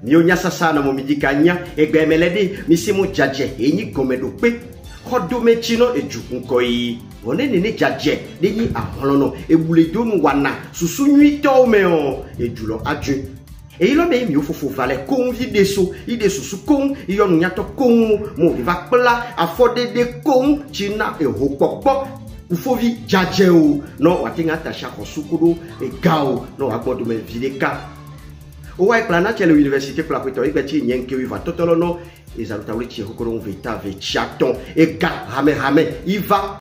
Mionya sasa na momidikanya egbe melede misimo jaje enyi gomedope hodome chino ejukunkoi onene ne jaje denyi aholono ebuledonu wana susunyi tomeo ejulo aju eyilo be mi ofofo vale kon videso ide susu kon iyonu nyato kon mo viva pla afodede kon china ehopokpo ufovi jaje o no watinga tasha kosukudo egao no agbodo me videka o wa plana chez l'université pour la prétoire ibeti nyenke wi va totolo no ezaluta wuli hokoro vita ve chaton e ga rame il va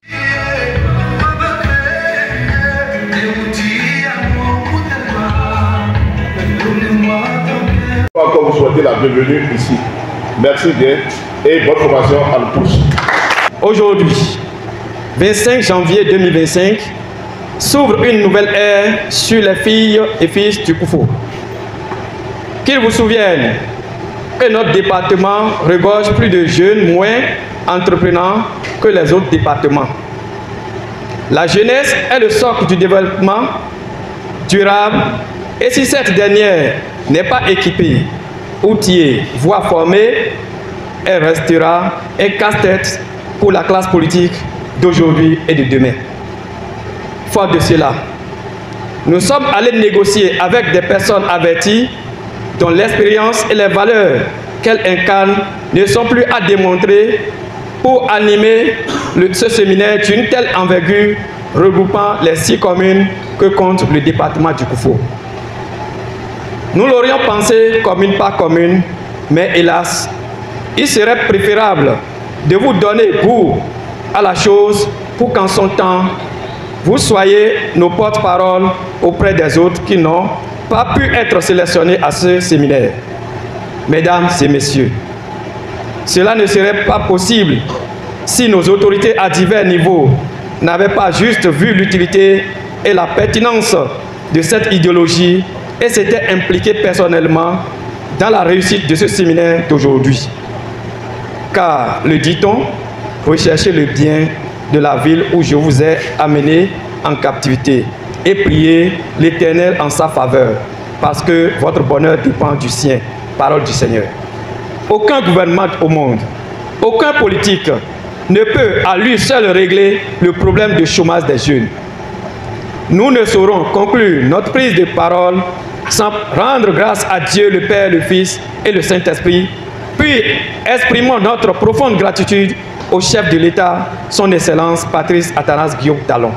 Encore vous souhaiter la bienvenue ici. Merci bien et bonne formation à nous tous. Aujourd'hui, 25 janvier 2025, s'ouvre une nouvelle ère sur les filles et fils du Koufo. Qu'ils vous souviennent que notre département regorge plus de jeunes moins entreprenants que les autres départements. La jeunesse est le socle du développement durable et si cette dernière n'est pas équipée, outillée, voire formée, elle restera un casse-tête pour la classe politique d'aujourd'hui et de demain. Fort de cela, nous sommes allés négocier avec des personnes averties dont l'expérience et les valeurs qu'elles incarnent ne sont plus à démontrer pour animer ce séminaire d'une telle envergure regroupant les 6 communes que compte le département du Koufo. Nous l'aurions pensé commune par commune, mais hélas, il serait préférable de vous donner goût à la chose pour qu'en son temps, vous soyez nos porte-paroles auprès des autres qui n'ont pas pu être sélectionnés à ce séminaire. Mesdames et messieurs, cela ne serait pas possible si nos autorités à divers niveaux n'avaient pas juste vu l'utilité et la pertinence de cette idéologie et s'étaient impliqués personnellement dans la réussite de ce séminaire d'aujourd'hui. Car, le dit-on, recherchez le bien de la ville où je vous ai amené en captivité et priez l'Éternel en sa faveur, parce que votre bonheur dépend du sien. Parole du Seigneur. Aucun gouvernement au monde, aucun politique ne peut à lui seul régler le problème de chômage des jeunes. Nous ne saurons conclure notre prise de parole sans rendre grâce à Dieu, le Père, le Fils et le Saint-Esprit, puis exprimons notre profonde gratitude au chef de l'État, son Excellence Patrice Athanase Guillaume Talon.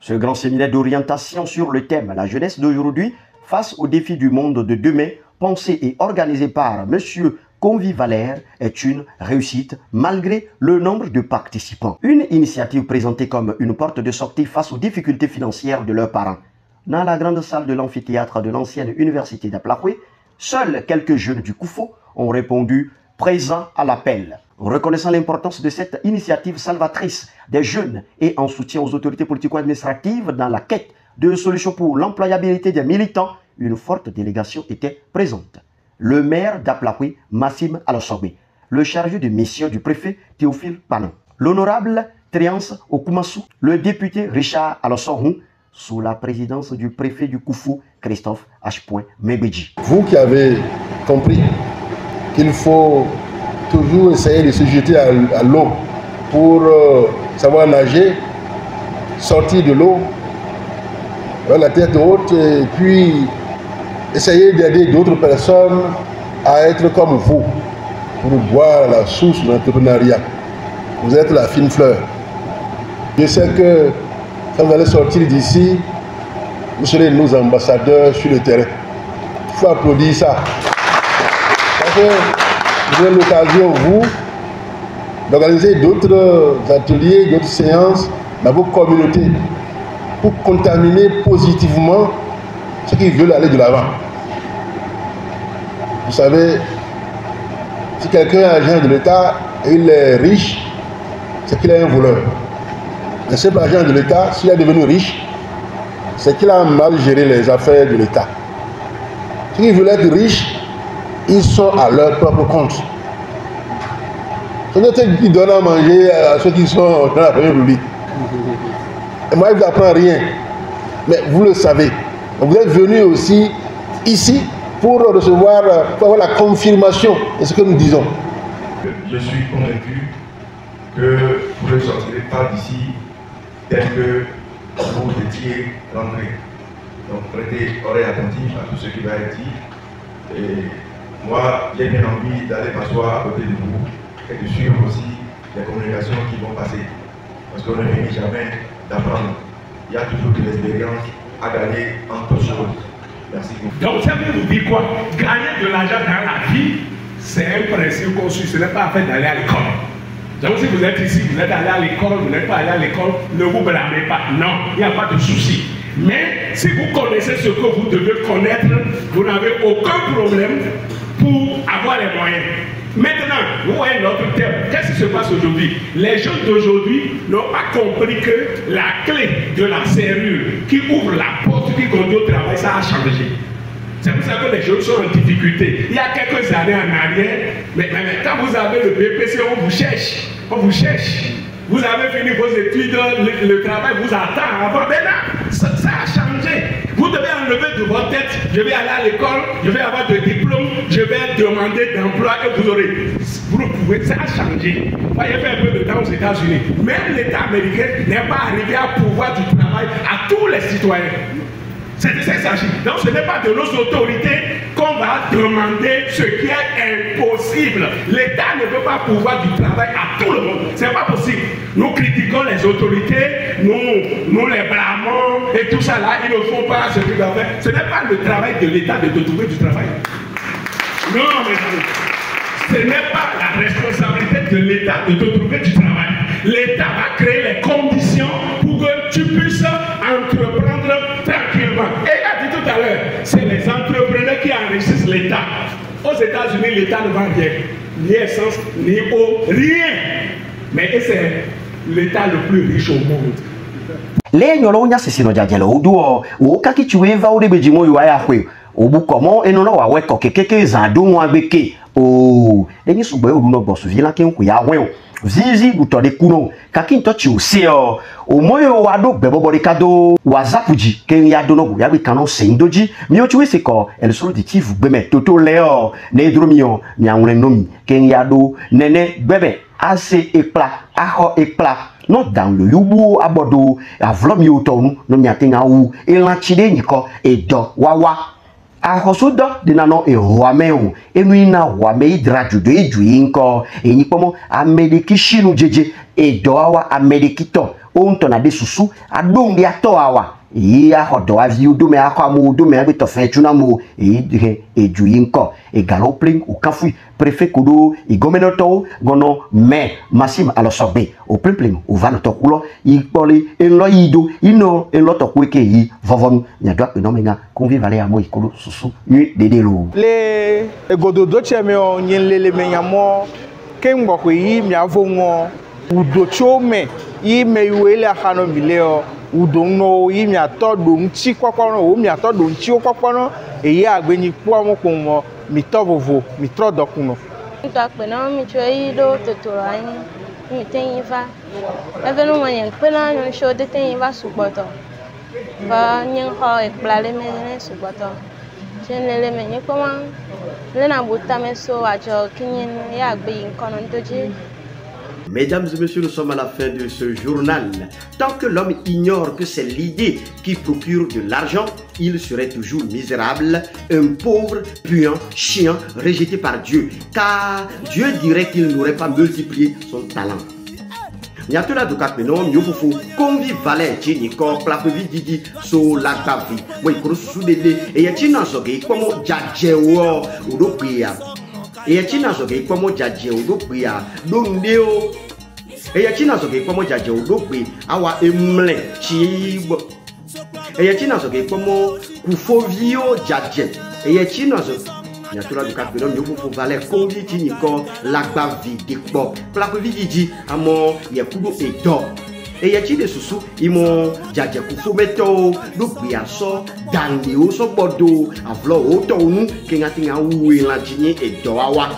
Ce grand séminaire d'orientation sur le thème « La jeunesse d'aujourd'hui face aux défis du monde de demain » pensé et organisé par M. Convi Valère est une réussite malgré le nombre de participants. Une initiative présentée comme une porte de sortie face aux difficultés financières de leurs parents. Dans la grande salle de l'amphithéâtre de l'ancienne université d'Aplakoué, seuls quelques jeunes du Koufo ont répondu présents à l'appel. Reconnaissant l'importance de cette initiative salvatrice des jeunes et en soutien aux autorités politico-administratives dans la quête de solutions pour l'employabilité des militants, une forte délégation était présente. Le maire d'Aplakoué, Massim Alosogbe, le chargé de mission du préfet Théophile Panon, l'honorable Triance Okumasu, le député Richard Alosogbe, sous la présidence du préfet du Koufou, Christophe H. Mebedji. Vous qui avez compris qu'il faut toujours essayer de se jeter à l'eau pour savoir nager, sortir de l'eau, la tête haute et puis essayer d'aider d'autres personnes à être comme vous, pour boire la source de l'entrepreneuriat. Vous êtes la fine fleur. Je sais que quand vous allez sortir d'ici, vous serez nos ambassadeurs sur le terrain. Il faut applaudir ça. Parce que vous avez l'occasion, vous, d'organiser d'autres ateliers, d'autres séances dans vos communautés pour contaminer positivement ceux qui veulent aller de l'avant. Vous savez, si quelqu'un est agent de l'État et il est riche, c'est qu'il est un voleur. Un simple agent de l'État, s'il est devenu riche, c'est qu'il a mal géré les affaires de l'État. Ceux qui veulent être riches, ils sont à leur propre compte. C'est ceux qui donnent à manger à ceux qui sont dans la première publique. Et moi, je ne vous apprends rien. Mais vous le savez. Vous êtes venus aussi ici pour recevoir, pour avoir la confirmation de ce que nous disons. Je suis convaincu que vous ne sortirez pas d'ici tel que vous étiez rentré. Donc prêtez oreille attentive à tout ce qui va être dit. Et moi, j'ai bien envie d'aller m'asseoir à côté de vous et de suivre aussi les communications qui vont passer. Parce qu'on ne finit jamais d'apprendre. Il y a toujours de l'expérience à gagner en toutes choses. Merci beaucoup. Donc ça veut vous dire quoi? Gagner de l'argent dans la vie, c'est un principe qu'on suit. Ce n'est pas afin d'aller à l'école. Donc si vous êtes ici, vous êtes allé à l'école, vous n'êtes pas allé à l'école, ne vous blâmez pas. Non, il n'y a pas de souci. Mais si vous connaissez ce que vous devez connaître, vous n'avez aucun problème pour avoir les moyens. Maintenant, vous voyez notre thème. Qu'est-ce qui se passe aujourd'hui? Les jeunes d'aujourd'hui n'ont pas compris que la clé de la serrure qui ouvre la porte qui conduit au travail, ça a changé. C'est pour ça que les jeunes sont en difficulté. Il y a quelques années en arrière, mais quand vous avez le BPC, on vous cherche. On vous cherche. Vous avez fini vos études, le travail vous attend. Avant, maintenant, ça a changé. Vous devez enlever de votre tête, je vais aller à l'école, je vais avoir de diplôme, je vais demander d'emploi et vous aurez. Vous ne pouvez, ça a changé. Voyez, fait un peu de temps aux États-Unis. Même l'État américain n'est pas arrivé à pouvoir du travail à tous les citoyens. C'est de ça qu'il s'agit. Donc ce n'est pas de nos autorités qu'on va demander ce qui est impossible. L'État ne peut pas pouvoir du travail à tout le monde. Ce n'est pas possible. Nous critiquons les autorités, nous les blâmons et tout ça là, ils ne font pas ce qu'ils doivent faire. Ce n'est pas le travail de l'État de trouver du travail. Non, mes amis. Ce n'est pas la responsabilité de l'État de te trouver du travail. L'État va créer les conditions pour que tu puisses entreprendre tranquillement. Et il a dit tout à l'heure, c'est les entrepreneurs qui enrichissent l'État. Aux États-Unis, l'État ne vend rien. Ni essence, ni eau, rien. Mais c'est l'État le plus riche au monde. Les nyolonya sisino jajelo uduo ukaki chiweva uri bejimo yuaya kwe obu komo enono wa weko kekeke zando nwa beke o enyi sugbe oru no bosu vila ke nku ya wen zizi butode kuno kaki nto chi oseo o moyo wa do gbebobori kado wazapuji ke ya do no bu ya be kanu sendoji mi o chiwe seko el solo di kivu gbeme toto leo ne dromio mi anwre nomi ke ya do nene gbebe assez éplat, non dans le yubu abodo, a vlomi autonu, no miatinga ou, et l'anchide niko, et do, wawa. A hosoda de nano e wameo, et nuina wame hydraju de idrinko, et nipomo a medikishinu jeje, et doawa a medikito, on a des sous, a don de atoawa. Et a hodo a viu do me a kwamu do me a bito fechunamo, et juinko, et galopling ou kafui. Préfet Kudo, et Gomenoto, Gono, mais Massim à l'Ossobe, au plein, au Vanotokulo, il poli, et l'oïdo, il no, et l'autre quiki, Vovon, Yadra, et Nomina, convivalé à Moïkolo, Soussou, de Delo. Les Gododo Chemio, Yen Menyamo, Kembokui, Miavongo, ou Dochome, I Meyuela Hanomileo, ou Dono, I Miato, Dum Chiquapono, ou Miato, Dum Chiquapono, et ya Beni Pomo como. Mitovovo, mitrodokuno. Mtakpena michoido totorain, mitenyiva. Evenu manyen pena yon show de tenyiva suboto. Va nyen ho ekplale mene suboto. Chenele menye comment lena buta meso ajo kinyen ya gbe nkono ntoji. Mesdames et messieurs, nous sommes à la fin de ce journal. Tant que l'homme ignore que c'est l'idée qui procure de l'argent, il serait toujours misérable, un pauvre, puant, chiant, rejeté par Dieu. Car Dieu dirait qu'il n'aurait pas multiplié son talent. Nyatola do kakmenon yo fofo konvi valet chini ko plapevi didi so la bavi mo ikoro susu dede e ya china so ge komo jajewo udopia e ya china so ge komo jajewo udopia dondeo e ya china so ge komo jajewo udopi awa emle chibo e ya china so ge komo kufovio jaje e ya china so Nyatola du kakmenon yo fofo valet konvi chini ko la bavi dekpo plapevi didi amo yakudo edo e ya chi de susu imo jaje kufu meto do biaso dandi o so bodo avlo o to nu ke ngati nga uwe la chinyi edo awa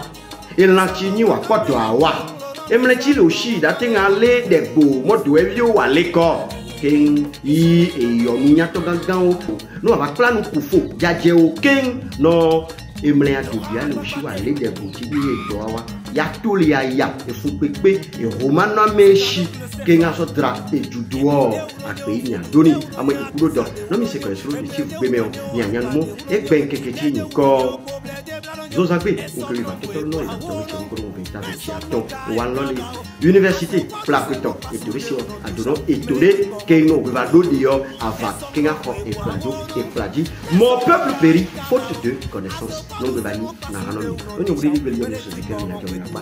e la chinyi wa kodo awa e mle chi lo shi da te nga le de gbo modo e wi o wa le ko ke king yi eyonunya to gangan o no aba plan kufo jaje o king no emle adobia le shiwa le de ko ti bi edo wa ya tuli ya efun pepe e romana meshi kenga so dra e juduo agbe ni adoni amo ikudo do no mi se ko esro de chief gbe me o ni anyan mo e gben kekechi ni ko zozagbe o ke va to no e to che ko mo beta de chi ato wan lo ni université plaqueton e to risio adono e tore ke no va do dio ava kenga ko e plagi mon peuple périt faute de connaissance non de bani na hanon no ni beli yo so de ke ni na